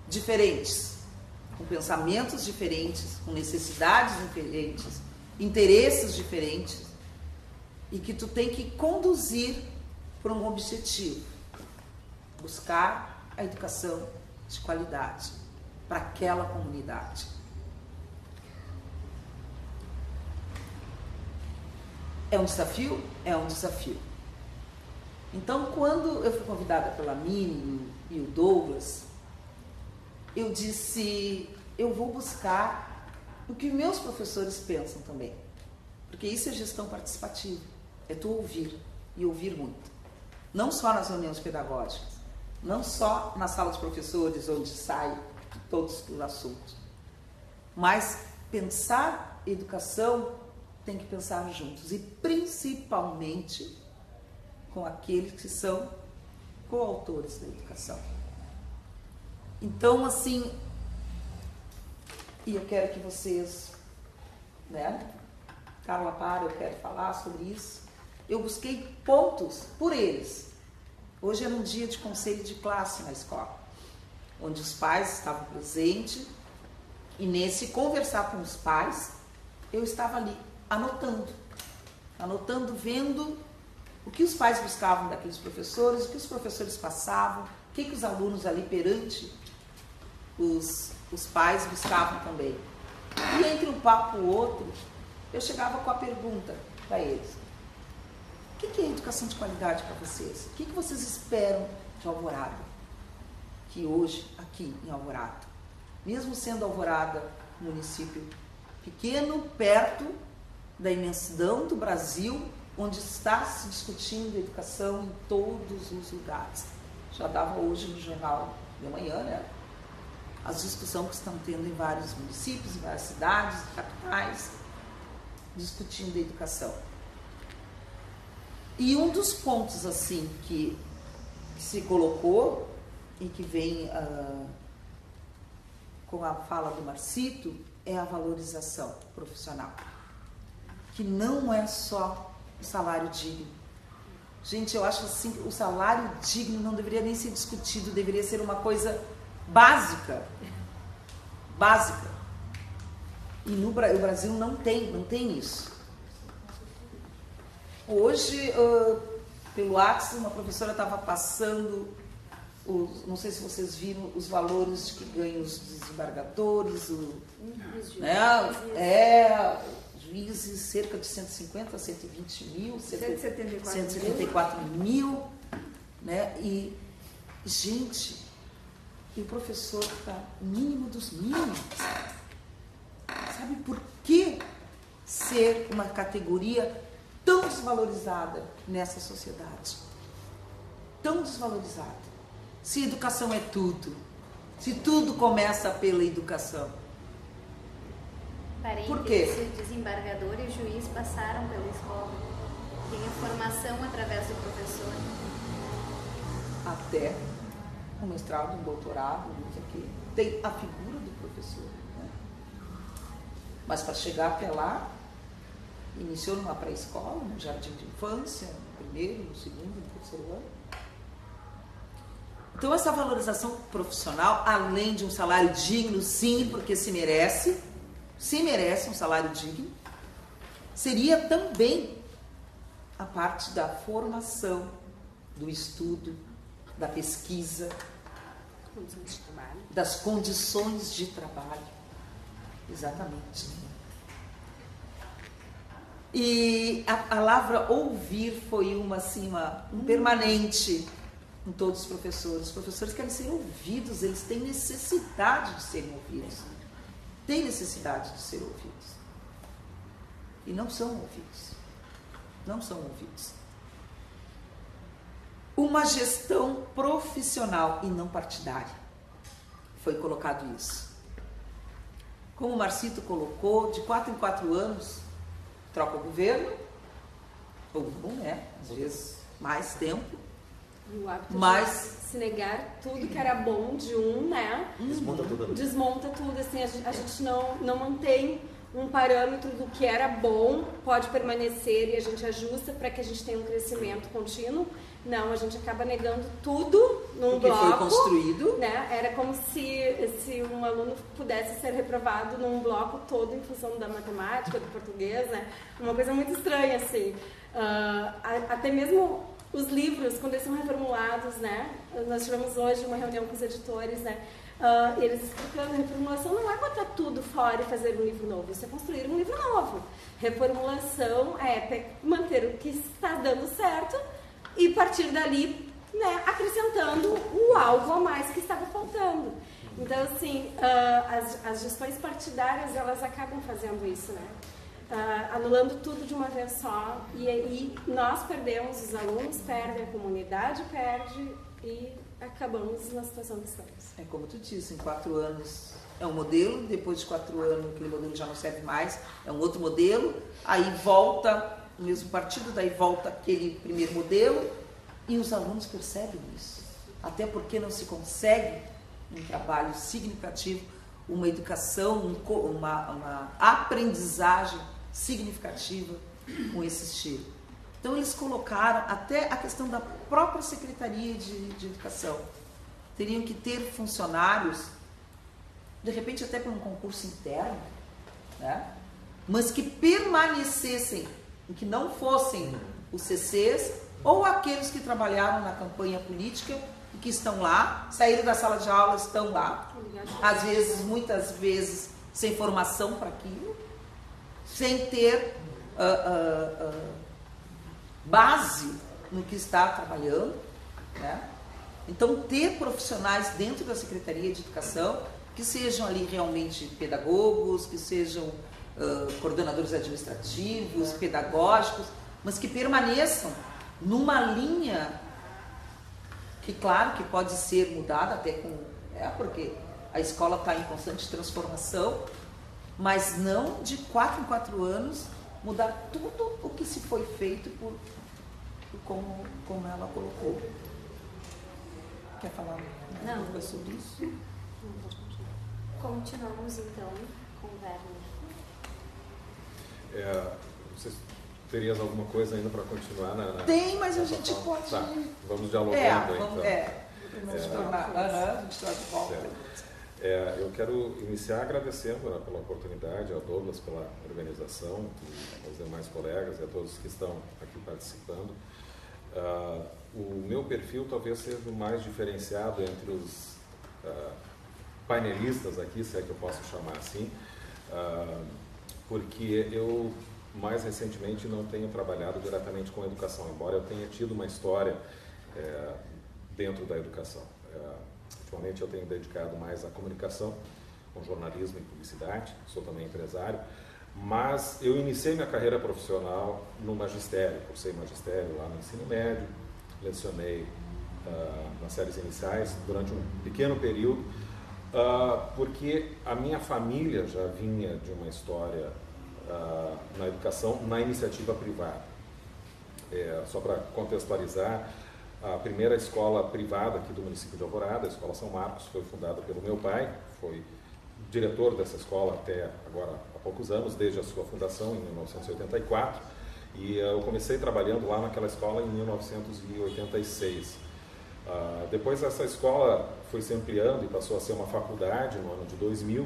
diferentes, com pensamentos diferentes, com necessidades diferentes, interesses diferentes, e que tu tem que conduzir para um objetivo, buscar a educação de qualidade para aquela comunidade. É um desafio? É um desafio. Então, quando eu fui convidada pela Mini e o Douglas, eu disse, eu vou buscar o que meus professores pensam também. Porque isso é gestão participativa. É tu ouvir, e ouvir muito. Não só nas reuniões pedagógicas, não só na sala de professores, onde sai todos os assuntos. Mas pensar educação tem que pensar juntos. E principalmente com aqueles que são coautores da educação. Então, assim, e eu quero que vocês, né? Carla, eu quero falar sobre isso. Eu busquei pontos por eles. Hoje era um dia de conselho de classe na escola, onde os pais estavam presentes, e nesse conversar com os pais, eu estava ali anotando, vendo o que os pais buscavam daqueles professores, o que os professores passavam, o que os alunos ali perante os pais buscavam também. E entre um papo e o outro, eu chegava com a pergunta para eles: o que é educação de qualidade para vocês? O que vocês esperam de Alvorada? Que hoje, aqui em Alvorada, mesmo sendo Alvorada um município pequeno, perto da imensidão do Brasil, onde está se discutindo educação em todos os lugares. Já dava hoje no jornal de manhã, né? As discussões que estão tendo em vários municípios, em várias cidades, capitais, discutindo a educação. E um dos pontos assim que se colocou e que vem com a fala do Marcito é a valorização profissional, que não é só o salário digno. Gente, eu acho assim, o salário digno não deveria nem ser discutido, deveria ser uma coisa básica. E o Brasil não tem isso. Hoje, pelo WhatsApp, uma professora estava passando, não sei se vocês viram, os valores que ganham os desembargadores, juízes, cerca de 150 a 120 mil, 174 mil, né? E, gente, e o professor está mínimo dos mínimos. Sabe por que ser uma categoria tão desvalorizada nessa sociedade? Tão desvalorizada. Se educação é tudo, se tudo começa pela educação. Por quê?
Desembargador e juiz passaram pela escola. Tem a formação através do professor.
Até um mestrado, um doutorado, isso aqui. Tem a figura do professor. Né? Mas para chegar até lá, iniciou numa pré-escola, no jardim de infância, no primeiro, no segundo, no terceiro ano. Então, essa valorização profissional, além de um salário digno, sim, porque se merece um salário digno, seria também a parte da formação, do estudo, da pesquisa, das condições de trabalho. Exatamente. E a palavra ouvir foi um permanente em todos os professores. Os professores querem ser ouvidos, eles têm necessidade de serem ouvidos. Têm necessidade de ser ouvidos. E não são ouvidos. Não são ouvidos. Uma gestão profissional e não partidária. Foi colocado isso. Como o Marcito colocou, de 4 em 4 anos, troca o governo, ou não, né? Às vezes mais tempo.
E o hábito
mas
de se negar tudo que era bom de um, né?
Desmonta tudo.
Desmonta tudo, assim, a gente não mantém um parâmetro do que era bom, pode permanecer e a gente ajusta para que a gente tenha um crescimento contínuo. Não, a gente acaba negando tudo num
porque
bloco.
foi construído.
Né? Era como se um aluno pudesse ser reprovado num bloco todo em função da matemática, do português, né? Uma coisa muito estranha, assim. Até mesmo os livros, quando eles são reformulados, né? Nós tivemos hoje uma reunião com os editores, né? Eles explicando, reformulação não é botar tudo fora e fazer um livro novo, isso é construir um livro novo. Reformulação é manter o que está dando certo e partir dali, né, acrescentando o algo a mais que estava faltando. Então, assim, as gestões partidárias, elas acabam fazendo isso, né? Anulando tudo de uma vez só, e aí nós perdemos, os alunos perdem, a comunidade perde e acabamos na situação que estamos.
É como tu disse, em 4 anos é um modelo, depois de 4 anos aquele modelo já não serve mais, é um outro modelo, aí volta o mesmo partido, daí volta aquele primeiro modelo, e os alunos percebem isso. Até porque não se consegue um trabalho significativo, uma educação, uma aprendizagem significativa com esse estilo. Então eles colocaram até a questão da própria Secretaria de Educação. Teriam que ter funcionários, de repente até para um concurso interno, né? Mas que permanecessem, que não fossem os CCs ou aqueles que trabalharam na campanha política e que estão lá, saíram da sala de aula, estão lá, às vezes, muitas vezes, sem formação para aquilo, sem ter base no que está trabalhando, né? Então, ter profissionais dentro da Secretaria de Educação que sejam ali realmente pedagogos, que sejam coordenadores administrativos, pedagógicos, mas que permaneçam numa linha que, claro, que pode ser mudada até porque a escola está em constante transformação, mas não de 4 em 4 anos mudar tudo o que se foi feito como ela colocou. Quer falar alguma coisa sobre isso?
Continuamos então com o Werner.
Vocês teriam alguma coisa ainda para continuar?
Tem, mas a gente pode...
Tá, vamos dialogando então.
A gente torna de volta.
Eu quero iniciar agradecendo pela oportunidade, ao Douglas pela organização, aos demais colegas e a todos que estão aqui participando. O meu perfil talvez seja o mais diferenciado entre os painelistas aqui, se é que eu posso chamar assim, porque eu mais recentemente não tenho trabalhado diretamente com a educação, embora eu tenha tido uma história dentro da educação. Ultimamente eu tenho dedicado mais à comunicação, com jornalismo e publicidade, sou também empresário, mas eu iniciei minha carreira profissional no magistério, cursei magistério lá no ensino médio, lecionei nas séries iniciais durante um pequeno período, porque a minha família já vinha de uma história na educação, na iniciativa privada. Só para contextualizar, a primeira escola privada aqui do município de Alvorada, a Escola São Marcos, foi fundada pelo meu pai, foi diretor dessa escola até agora há poucos anos, desde a sua fundação em 1984, e eu comecei trabalhando lá naquela escola em 1986. Depois essa escola foi se ampliando e passou a ser uma faculdade no ano de 2000,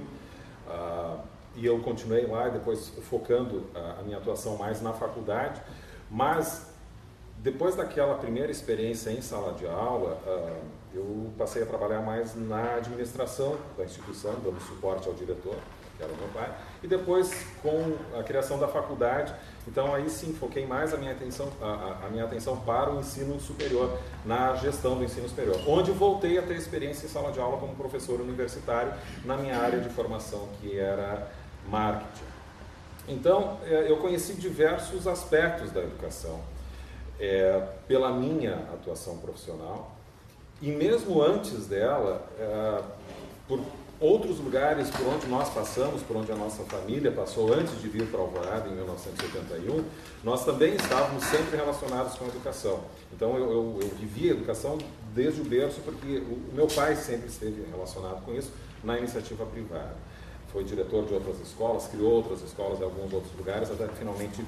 e eu continuei lá, depois focando a minha atuação mais na faculdade, mas Depois daquela primeira experiência em sala de aula, eu passei a trabalhar mais na administração da instituição, dando suporte ao diretor, que era o meu pai, e depois com a criação da faculdade. Então aí sim foquei mais a minha atenção para o ensino superior, na gestão do ensino superior, onde voltei a ter experiência em sala de aula como professor universitário na minha área de formação, que era marketing. Então eu conheci diversos aspectos da educação pela minha atuação profissional, e mesmo antes dela, por outros lugares por onde nós passamos, por onde a nossa família passou antes de vir para Alvorada, em 1971, nós também estávamos sempre relacionados com a educação. Então eu vivi a educação desde o berço, porque o meu pai sempre esteve relacionado com isso na iniciativa privada. Foi diretor de outras escolas, criou outras escolas em alguns outros lugares, até que finalmente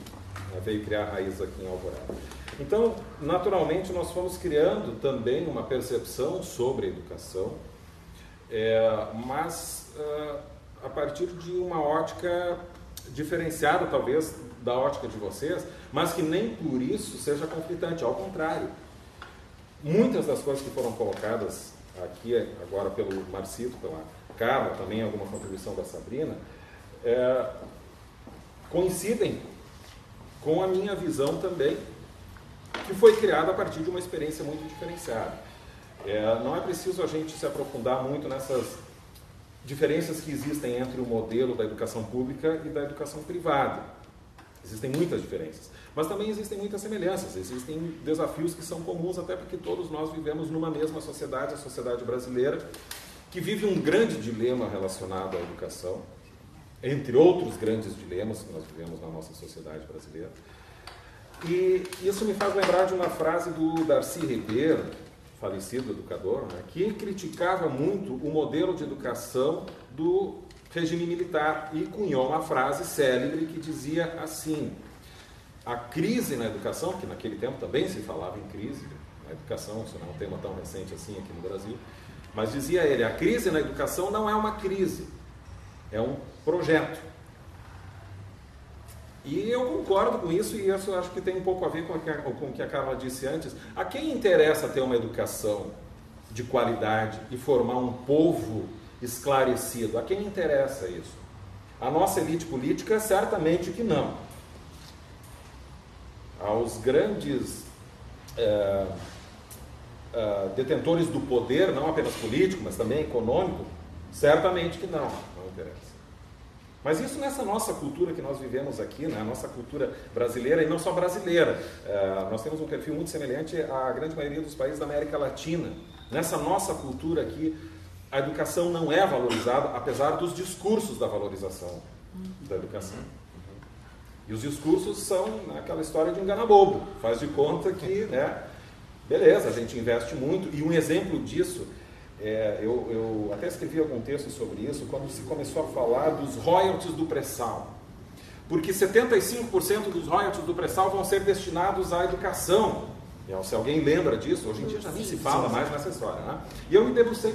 veio criar raízes aqui em Alvorada. Então, naturalmente, nós fomos criando também uma percepção sobre a educação, mas a partir de uma ótica diferenciada, talvez, da ótica de vocês, mas que nem por isso seja conflitante, ao contrário. Muitas das coisas que foram colocadas aqui agora pelo Marcito, pela Carla, também alguma contribuição da Sabrina, coincidem com a minha visão também, que foi criada a partir de uma experiência muito diferenciada. Não é preciso a gente se aprofundar muito nessas diferenças que existem entre o modelo da educação pública e da educação privada. Existem muitas diferenças, mas também existem muitas semelhanças, existem desafios que são comuns, até porque todos nós vivemos numa mesma sociedade, a sociedade brasileira, que vive um grande dilema relacionado à educação, entre outros grandes dilemas que nós vivemos na nossa sociedade brasileira. E isso me faz lembrar de uma frase do Darcy Ribeiro, falecido educador, né, que criticava muito o modelo de educação do regime militar e cunhou uma frase célebre que dizia assim: a crise na educação, que naquele tempo também se falava em crise na educação, isso não é um tema tão recente assim aqui no Brasil, mas dizia ele, a crise na educação não é uma crise, é um projeto. E eu concordo com isso, e isso acho que tem um pouco a ver com o que a Carla disse antes. A quem interessa ter uma educação de qualidade e formar um povo esclarecido? A quem interessa isso? A nossa elite política, certamente que não. Aos grandes detentores do poder, não apenas político, mas também econômico, certamente que não interessa. Mas isso nessa nossa cultura que nós vivemos aqui, né, a nossa cultura brasileira, e não só brasileira, nós temos um perfil muito semelhante à grande maioria dos países da América Latina. Nessa nossa cultura aqui, a educação não é valorizada, apesar dos discursos da valorização da educação. E os discursos são aquela história de engana bobo, faz de conta que, né, beleza, a gente investe muito, e um exemplo disso, eu até escrevi algum texto sobre isso, quando se começou a falar dos royalties do pré-sal. Porque 75% dos royalties do pré-sal vão ser destinados à educação. Se alguém lembra disso, hoje em dia já nem se fala mais nessa história, né? E eu me debrucei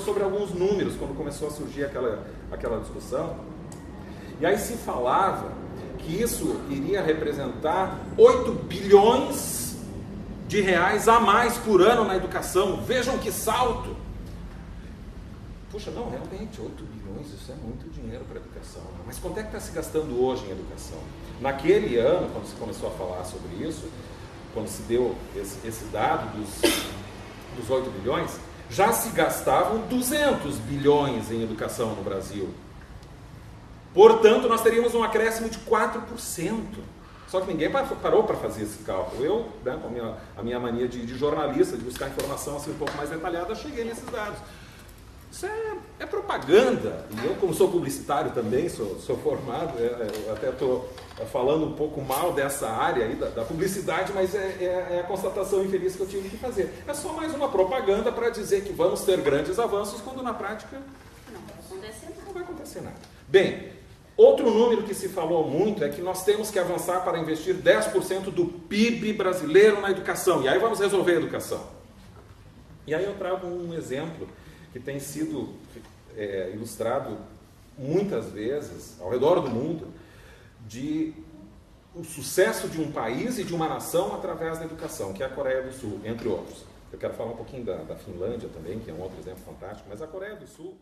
sobre alguns números, quando começou a surgir aquela discussão. E aí se falava que isso iria representar 8 bilhões de reais a mais por ano na educação. Vejam que salto! Puxa, não, realmente, 8 bilhões, isso é muito dinheiro para a educação. Né? Mas quanto é que está se gastando hoje em educação? Naquele ano, quando se começou a falar sobre isso, quando se deu esse dado dos 8 bilhões, já se gastavam 200 bilhões em educação no Brasil. Portanto, nós teríamos um acréscimo de 4%. Só que ninguém parou para fazer esse cálculo. Eu, né, com a minha mania de jornalista, de buscar informação assim, um pouco mais detalhada, cheguei nesses dados. Isso é propaganda, e eu, como sou publicitário também, sou formado, eu até estou falando um pouco mal dessa área aí da publicidade, mas é a constatação infeliz que eu tive que fazer. É só mais uma propaganda para dizer que vamos ter grandes avanços, quando na prática não vai acontecer nada. Bem, outro número que se falou muito é que nós temos que avançar para investir 10% do PIB brasileiro na educação, e aí vamos resolver a educação. E aí eu trago um exemplo que tem sido ilustrado muitas vezes, ao redor do mundo, de o sucesso de um país e de uma nação através da educação, que é a Coreia do Sul, entre outros. Eu quero falar um pouquinho da Finlândia também, que é um outro exemplo fantástico, mas a Coreia do Sul...